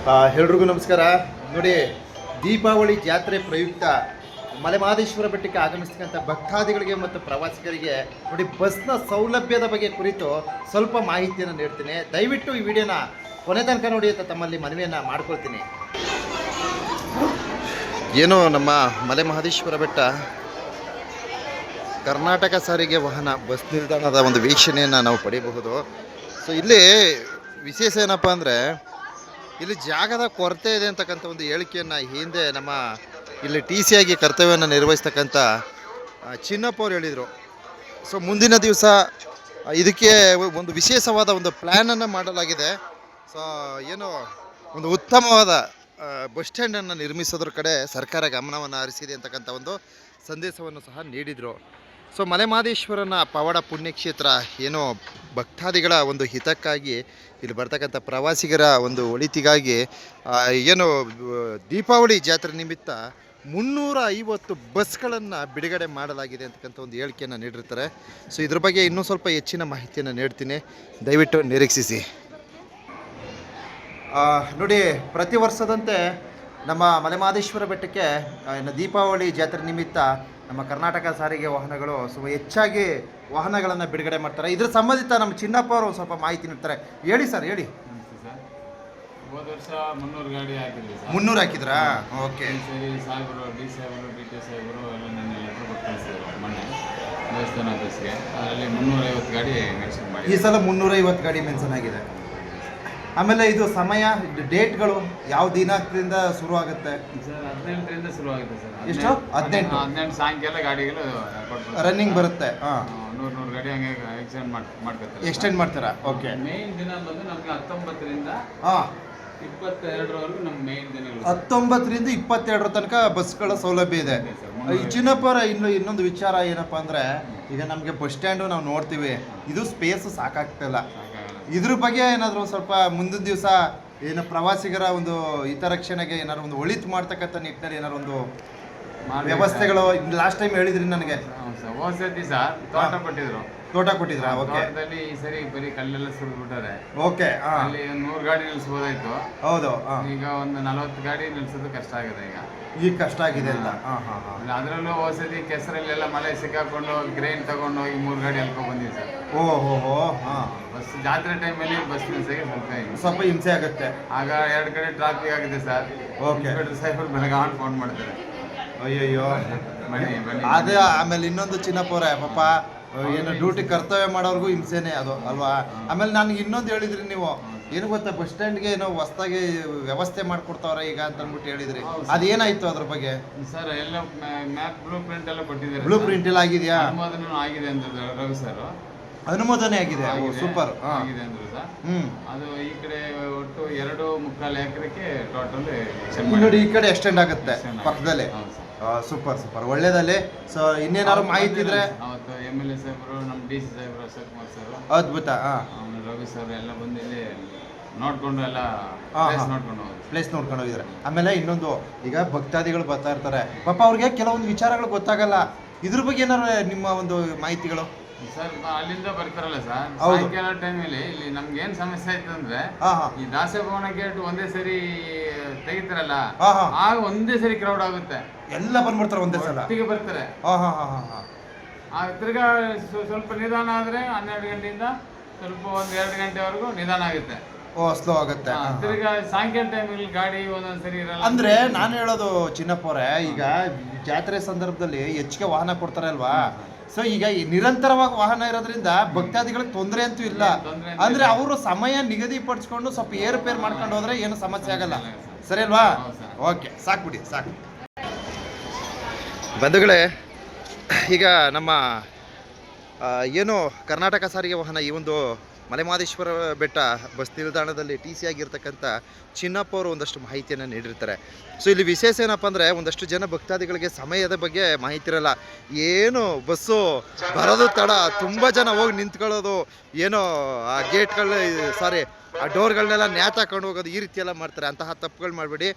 ಎಲ್ರಿಗೂ ನಮಸ್ಕಾರ. ನೋಡಿ, ದೀಪಾವಳಿ ಜಾತ್ರೆ ಪ್ರಯುಕ್ತ ಮಲೆಮಹದೇಶ್ವರ ಬೆಟ್ಟಕ್ಕೆ ಆಗಮಿಸ್ತಕ್ಕಂಥ ಭಕ್ತಾದಿಗಳಿಗೆ ಮತ್ತು ಪ್ರವಾಸಿಗರಿಗೆ ನೋಡಿ ಬಸ್ನ ಸೌಲಭ್ಯದ ಬಗ್ಗೆ ಕುರಿತು ಸ್ವಲ್ಪ ಮಾಹಿತಿಯನ್ನು ನೀಡ್ತೀನಿ. ದಯವಿಟ್ಟು ಈ ವಿಡಿಯೋನ ಕೊನೆ ತನಕ ನೋಡಿ ಅಂತ ತಮ್ಮಲ್ಲಿ ಮನವಿಯನ್ನು ಮಾಡ್ಕೊಳ್ತೀನಿ. ಏನು ನಮ್ಮ ಮಲೆಮಹದೇಶ್ವರ ಬೆಟ್ಟ ಕರ್ನಾಟಕ ಸಾರಿಗೆ ವಾಹನ ಬಸ್ ನಿಲ್ದಾಣದ ಒಂದು ವೀಕ್ಷಣೆಯನ್ನು ನಾವು ಪಡೆಯಬಹುದು. ಸೊ ಇಲ್ಲಿ ವಿಶೇಷ ಏನಪ್ಪ ಅಂದರೆ ಇಲ್ಲಿ ಜಾಗದ ಕೊರತೆ ಇದೆ ಅಂತಕ್ಕಂಥ ಒಂದು ಹೇಳಿಕೆಯನ್ನು ಹಿಂದೆ ನಮ್ಮ ಇಲ್ಲಿ ಟಿ ಸಿ ಆಗಿ ಕರ್ತವ್ಯವನ್ನು ನಿರ್ವಹಿಸ್ತಕ್ಕಂಥ ಚಿನ್ನಪ್ಪ ಅವ್ರು ಹೇಳಿದರು. ಸೊ ಮುಂದಿನ ದಿವಸ ಇದಕ್ಕೆ ಒಂದು ವಿಶೇಷವಾದ ಒಂದು ಪ್ಲ್ಯಾನನ್ನು ಮಾಡಲಾಗಿದೆ. ಸೊ ಏನು ಒಂದು ಉತ್ತಮವಾದ ಬಸ್ ಸ್ಟ್ಯಾಂಡನ್ನು ನಿರ್ಮಿಸೋದ್ರ ಕಡೆ ಸರ್ಕಾರ ಗಮನವನ್ನು ಹರಿಸಿದೆ ಅಂತಕ್ಕಂಥ ಒಂದು ಸಂದೇಶವನ್ನು ಸಹ ನೀಡಿದರು. ಸೊ ಮಲೆಮಹದೇಶ್ವರನ ಪವಾಡ ಪುಣ್ಯಕ್ಷೇತ್ರ ಏನೋ ಭಕ್ತಾದಿಗಳ ಒಂದು ಹಿತಕ್ಕಾಗಿ ಇಲ್ಲಿ ಬರ್ತಕ್ಕಂಥ ಪ್ರವಾಸಿಗರ ಒಂದು ಒಳಿತಿಗಾಗಿ ಏನು ದೀಪಾವಳಿ ಜಾತ್ರೆ ನಿಮಿತ್ತ 350 ಬಸ್ಗಳನ್ನು ಬಿಡುಗಡೆ ಮಾಡಲಾಗಿದೆ ಅಂತಕ್ಕಂಥ ಒಂದು ಹೇಳಿಕೆಯನ್ನು ನೀಡಿರ್ತಾರೆ. ಸೊ ಇದ್ರ ಬಗ್ಗೆ ಇನ್ನೂ ಸ್ವಲ್ಪ ಹೆಚ್ಚಿನ ಮಾಹಿತಿಯನ್ನು ನೀಡ್ತೀನಿ, ದಯವಿಟ್ಟು ನಿರೀಕ್ಷಿಸಿ. ನೋಡಿ, ಪ್ರತಿ ವರ್ಷದಂತೆ ನಮ್ಮ ಮಲೆಮಹದೇಶ್ವರ ಬೆಟ್ಟಕ್ಕೆ ದೀಪಾವಳಿ ಜಾತ್ರೆ ನಿಮಿತ್ತ ನಮ್ಮ ಕರ್ನಾಟಕ ಸಾರಿಗೆ ವಾಹನಗಳು ಹೆಚ್ಚಾಗಿ ವಾಹನಗಳನ್ನು ಬಿಡುಗಡೆ ಮಾಡ್ತಾರೆ. ಇದ್ರ ಸಂಬಂಧಿತ ನಮ್ಮ ಚಿನ್ನಪ್ಪ ಅವರು ಸ್ವಲ್ಪ ಮಾಹಿತಿ ನೀಡ್ತಾರೆ. ಹೇಳಿ ಸರ್, ಹೇಳಿ. ಹೋದ ವರ್ಷ 300 ಗಾಡಿ ಹಾಕಿದ್ವಿ ಸರ್. 300 ಹಾಕಿದ್ರಾ? ಓಕೆ. ಸರಿ, ಸಾಹೇಬರು ಡಿ ಸಾಹೇಬರು ಟಿ ಟಿ ಸಾಹೇಬರು ಎಲ್ಲ ನನ್ನ ಲೆಟ್ರ್ ಕೊಟ್ಟು ಕಳಿಸಿದ್ರು ಮೊನ್ನೆ ದೇವಸ್ಥಾನ ಆಫೀಸ್ಗೆ. ಅದರಲ್ಲಿ 350 ಗಾಡಿ ಮೆನ್ಷನ್ ಮಾಡಿ ಈ ಸಲ 350 ಗಾಡಿ ಮೆನ್ಷನ್ ಆಗಿದೆ. ಆಮೇಲೆ ಇದು ಸಮಯ, ಡೇಟ್ಗಳು ಯಾವ ದಿನಾಂಕದಿಂದ ಶುರು ಆಗುತ್ತೆ ಸರ್? 18ರಿಂದ ಶುರು ಆಗುತ್ತೆ ಸರ್. ಎಷ್ಟು? 18 ಸಾಯಂಕಾಲ ಗಾಡಿಗಳು ರನ್ನಿಂಗ್ ಬರುತ್ತೆ. 100 ಗಾಡಿ ಹಂಗೆ ಮಾಡ್ಕೊತಾರೆ, ಎಕ್ಸ್ಟೆಂಡ್ ಮಾಡ್ತೀರಾ? ಓಕೆ. ಮೇನ್ ದಿನ ಬಂದು ನಮಗೆ 19ರಿಂದ 22ರವರೆಗೂ ನಮ್ಮ ಮೇನ್ ದಿನಗಳು. 19ರಿಂದ 22ರ ತನಕ ಬಸ್ಗಳ ಸೌಲಭ್ಯ ಇದೆ. ಈ ಚಿನ್ನಪ್ಪರ ಇನ್ನೊಂದು ವಿಚಾರ ಏನಪ್ಪ ಅಂದರೆ, ಈಗ ನಮಗೆ ಬಸ್ ಸ್ಟ್ಯಾಂಡು ನಾವು ನೋಡ್ತೀವಿ, ಇದು ಸ್ಪೇಸ್ ಸಾಕಾಗ್ತಿಲ್ಲ. ಇದ್ರ ಬಗ್ಗೆ ಏನಾದರೂ ಸ್ವಲ್ಪ ಮುಂದಿನ ದಿವಸ ಏನು ಪ್ರವಾಸಿಗರ ಒಂದು ಹಿತರಕ್ಷಣೆಗೆ ಏನಾದ್ರು ಒಂದು ಒಳಿತು ಮಾಡ್ತಕ್ಕಂಥ ನಿಟ್ಟಿನಲ್ಲಿ ಏನಾದ್ರು ಒಂದು ವ್ಯವಸ್ಥೆಗಳು ಲಾಸ್ಟ್ ಟೈಮ್ ಹೇಳಿದ್ರಿ ನನಗೆ. ಸತಿ ಸರ್ ತೋಟ ಕೊಟ್ಟಿದ್ರ? ತೋಟದಲ್ಲಿ ಈ ಸರಿ ಬರೀ ಕಲ್ಲೆಲ್ಲ ಸುರಿದ್ಬಿಟ್ಟಾರೆ. ಓಕೆ. ಅಲ್ಲಿ 100 ಗಾಡಿ ನಿಲ್ಸ್ಬೋದಾಯ್ತು. ಹೌದು. ಈಗ ಒಂದು 40 ಗಾಡಿ ನಿಲ್ಸೋದು ಕಷ್ಟ ಆಗಿದೆ. ಈಗ ಕಷ್ಟ ಆಗಿದೆ ಅಂತ. ಅದರಲ್ಲೂ ಹೊಸದಿ ಕೆಸರಲ್ಲೆಲ್ಲ ಮಳೆ ಸಿಕ್ಕಾಕೊಂಡು ಗ್ರೈನ್ ತಗೊಂಡು ಹೋಗಿ 3 ಗಾಡಿ ಅಲ್ಕೊಂಡು ಬಂದಿವಿ ಸರ್. ಓಹೋ. ಬಸ್ ಜಾತ್ರೆ ಟೈಮಲ್ಲಿ ಬಸ್ ನಿಲ್ಸಕ್ಕೆ ಸ್ವಲ್ಪ ಹಿಂಸೆ ಆಗುತ್ತೆ. ಆಗ 2 ಕಡೆ ಟ್ರಾಫಿಕ್ ಆಗಿದೆ ಸರ್. ಇನ್ಸ್ಪೆಕ್ಟರ್ ಸಾಹೇಬರು ಬೆಳಗಾವಿ ಫೋನ್ ಮಾಡ್ತಾರೆ, ಅಯ್ಯಯ್ಯೋ ಬನ್ನಿ ಬನ್ನಿ. ಅದೇ ಆಮೇಲೆ ಇನ್ನೊಂದು ಚಿನ್ನಪ್ಪವ್ರೆ, ಪಾಪ ಏನು ಡ್ಯೂಟಿ ಕರ್ತವ್ಯ ಮಾಡೋರ್ಗೂ ಹಿಂಸೆನೇ ಅದು ಅಲ್ವಾ. ಆಮೇಲೆ ನನಗೆ ಇನ್ನೊಂದು ಹೇಳಿದ್ರಿ ನೀವು, ಏನು ಗೊತ್ತಾ, ಬಸ್ ಸ್ಟ್ಯಾಂಡ್ಗೆ ಏನೋ ಹೊಸದಾಗಿ ವ್ಯವಸ್ಥೆ ಮಾಡ್ಕೊಡ್ತಾವ್ರೆ ಈಗ ಅಂತ ಅಂದ್ಬಿಟ್ಟು ಹೇಳಿದ್ರಿ. ಅದೇನಾಯ್ತು ಅದ್ರ ಬಗ್ಗೆ? ಸರ್ ಎಲ್ಲ ಮ್ಯಾಪ್ ಬ್ಲೂ ಪ್ರಿಂಟ್ ಎಲ್ಲ ಕೊಟ್ಟಿದ್ದಾರೆ. ಬ್ಲೂ ಪ್ರಿಂಟ್ ಎಲ್ಲ ಆಗಿದೆಯಾ? ಅನುಮೋದನೆ ಆಗಿದೆ ಅಂತ ರಘು ಸರ್. ಅನುಮೋದನೆ ಆಗಿದೆ, ಸೂಪರ್ ಆಗಿದೆ ಅಂದ್ರು ಸರ್. ಅದು ಈ ಕಡೆ ಒಟ್ಟು 2.25 ಎಕರೆಗೆ ಟೋಟಲ್ ನೋಡಿ, ಈ ಕಡೆ ಎಕ್ಸ್ಟೆಂಡ್ ಆಗುತ್ತೆ ಪಕ್ಕದಲ್ಲೇ. ಸೂಪರ್ ಸೂಪರ್, ಒಳ್ಳೇದಲ್ಲಿ. ಸೊ ಇನ್ನೇನಾದ್ರು ಮಾಹಿತಿ ಇದ್ರೆ? ಅವತ್ತು MLA ಸಾಹೇಬರು, ನಮ್ಮ DC ಸಾಹೇಬರು ಅಶೋಕ್ ಕುಮಾರ್ ಸರ್, ಅದ್ಭುತ. ರವಿ ಸರ್ ಎಲ್ಲ ಬಂದು ಇಲ್ಲಿ ನೋಡ್ಕೊಂಡು ಎಲ್ಲ ಪ್ಲೇಸ್ ನೋಡ್ಕೊಂಡು ಹೋಗಿದ್ದಾರೆ. ಆಮೇಲೆ ಇನ್ನೊಂದು, ಈಗ ಭಕ್ತಾದಿಗಳು ಬರ್ತಾ ಇರ್ತಾರೆ, ಪಾಪ ಅವ್ರಿಗೆ ಕೆಲವೊಂದು ವಿಚಾರಗಳು ಗೊತ್ತಾಗಲ್ಲ. ಇದ್ರ ಬಗ್ಗೆ ಏನಾದ್ರು ನಿಮ್ಮ ಒಂದು ಮಾಹಿತಿಗಳು? ಸರ್ ಅಲ್ಲಿಂದ ಬರ್ತಾರಲ್ಲ ಸರ್, ಸಾಯಂಕಾಲ ಟೈಮಲ್ಲಿ ಇಲ್ಲಿ ನಮ್ಗೆ ಏನ್ ಸಮಸ್ಯೆ ಆಯ್ತು ಅಂದ್ರೆ, ಈ ದಾಸಭವನ ಗೇಟ್ ಒಂದೇ ಸರಿ ತೆಗಿತಾರಲ್ಲ, ಆಗ ಒಂದೇ ಸರಿ ಕ್ರೌಡ್ ಆಗುತ್ತೆ. ಎಲ್ಲ ಬಂದ್ಬಿಡ್ತಾರೆ ಒಂದೇ ಸಲ, ಒಟ್ಟಿಗೆ ಬರ್ತಾರೆ. ತಿರ್ಗಾ ಸ್ವಲ್ಪ ನಿಧಾನ ಆದ್ರೆ 12 ಗಂಟೆಯಿಂದ ಸ್ವಲ್ಪ 1-2 ಗಂಟೆವರೆಗೂ ನಿಧಾನ ಆಗುತ್ತೆ. ಸ್ಲೋ ಆಗುತ್ತೆ. ತಿರ್ಗಾ ಸಾಯಂಕಾಲ ಟೈಮಲ್ಲಿ ಗಾಡಿ ಒಂದೊಂದ್ಸರಿ ಇರಲ್ಲ. ಅಂದ್ರೆ ನಾನು ಹೇಳೋದು ಚಿನ್ನಪ್ಪವ್ರೆ, ಈಗ ಜಾತ್ರೆ ಸಂದರ್ಭದಲ್ಲಿ ಹೆಚ್ಚಿಗೆ ವಾಹನ ಕೊಡ್ತಾರೆ ಅಲ್ವಾ. ಸೊ ಈಗ ನಿರಂತರವಾಗಿ ವಾಹನ ಇರೋದ್ರಿಂದ ಭಕ್ತಾದಿಗಳಿಗೆ ತೊಂದರೆ ಅಂತೂ ಇಲ್ಲ. ಅಂದ್ರೆ ಅವರು ಸಮಯ ನಿಗದಿಪಡಿಸ್ಕೊಂಡು ಸ್ವಲ್ಪ ಏರುಪೇರು ಮಾಡ್ಕೊಂಡು ಹೋದ್ರೆ ಏನು ಸಮಸ್ಯೆ ಆಗಲ್ಲ. ಸರಿ ಅಲ್ವಾ? ಓಕೆ, ಸಾಕು ಬಿಡಿ, ಸಾಕು. ಬಂಧುಗಳೇ, ಈಗ ನಮ್ಮ ಏನು ಕರ್ನಾಟಕ ಸಾರಿಗೆ ವಾಹನ ಈ ಒಂದು ಮಲೆಮಹದೇಶ್ವರ ಬೆಟ್ಟ ಬಸ್ ನಿಲ್ದಾಣದಲ್ಲಿ ಟಿ ಸಿ ಆಗಿರ್ತಕ್ಕಂಥ ಚಿನ್ನಪ್ಪ ಅವರು ಒಂದಷ್ಟು ಮಾಹಿತಿಯನ್ನು ನೀಡಿರ್ತಾರೆ. ಸೊ ಇಲ್ಲಿ ವಿಶೇಷ ಏನಪ್ಪ ಅಂದರೆ, ಒಂದಷ್ಟು ಜನ ಭಕ್ತಾದಿಗಳಿಗೆ ಸಮಯದ ಬಗ್ಗೆ ಮಾಹಿತಿ ಇರಲ್ಲ. ಏನು ಬಸ್ಸು ಬರೋದು ತಡ, ತುಂಬ ಜನ ಹೋಗಿ ನಿಂತ್ಕೊಳ್ಳೋದು, ಏನೋ ಆ ಗೇಟ್ಗಳ ಆ ಡೋರ್ಗಳನ್ನೆಲ್ಲ ನ್ಯಾತಾಕೊಂಡು ಹೋಗೋದು, ಈ ರೀತಿ ಎಲ್ಲ ಮಾಡ್ತಾರೆ. ಅಂತಹ ತಪ್ಪುಗಳು ಮಾಡಬೇಡಿ.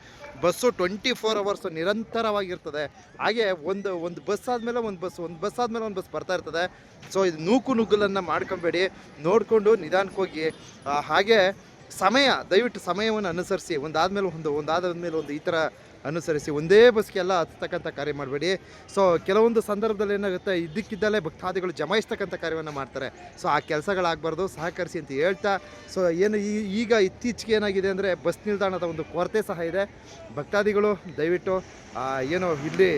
ಬಸ್ಸು 24 ಅವರ್ಸು ನಿರಂತರವಾಗಿರ್ತದೆ. ಹಾಗೆ ಒಂದು ಬಸ್ ಆದಮೇಲೆ ಒಂದು ಬಸ್ ಆದಮೇಲೆ ಒಂದು ಬಸ್ ಬರ್ತಾ ಇರ್ತದೆ. ಸೊ ಇದು ನುಗ್ಗಲನ್ನು ಮಾಡ್ಕೊಬೇಡಿ, ನೋಡಿಕೊಂಡು ನಿಧಾನಕ್ಕೆ ಹೋಗಿ. ಹಾಗೆ ದಯವಿಟ್ಟು ಸಮಯವನ್ನು ಅನುಸರಿಸಿ, ಒಂದಾದ್ಮೇಲೆ ಒಂದು ಈ ಥರ ಅನುಸರಿಸಿ ಒಂದೇ ಬಸ್ಗೆ ಎಲ್ಲ ಹತ್ತಕ್ಕಂಥ ಕಾರ್ಯ ಮಾಡಬೇಡಿ. ಸೊ ಕೆಲವೊಂದು ಸಂದರ್ಭದಲ್ಲಿ ಏನಾಗುತ್ತೆ, ಇದ್ದಕ್ಕಿದ್ದಲ್ಲೇ ಭಕ್ತಾದಿಗಳು ಜಮಾಯಿಸ್ತಕ್ಕಂಥ ಕಾರ್ಯವನ್ನು ಮಾಡ್ತಾರೆ. ಸೊ ಆ ಕೆಲಸಗಳಾಗಬಾರ್ದು, ಸಹಕರಿಸಿ ಅಂತ ಹೇಳ್ತಾ, ಸೊ ಏನು ಈಗ ಇತ್ತೀಚೆಗೆ ಏನಾಗಿದೆ ಅಂದರೆ ಬಸ್ ನಿಲ್ದಾಣದ ಒಂದು ಕೊರತೆ ಸಹ ಇದೆ. ಭಕ್ತಾದಿಗಳು ದಯವಿಟ್ಟು ಏನು ಇಲ್ಲಿ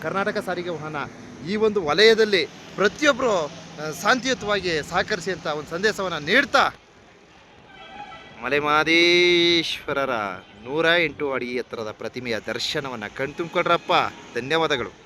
ಕರ್ನಾಟಕ ಸಾರಿಗೆ ವಾಹನ ಈ ಒಂದು ವಲಯದಲ್ಲಿ ಪ್ರತಿಯೊಬ್ಬರು ಶಾಂತಿಯುತವಾಗಿ ಸಹಕರಿಸಿ ಅಂತ ಒಂದು ಸಂದೇಶವನ್ನು ನೀಡ್ತಾ, ಮಲೆಮಹದೇಶ್ವರರ 108 ಅಡಿ ಎತ್ತರದ ಪ್ರತಿಮೆಯ ದರ್ಶನವನ್ನು ಕಣ್ತುಂಬಿಕೊಳ್ರಪ್ಪ. ಧನ್ಯವಾದಗಳು.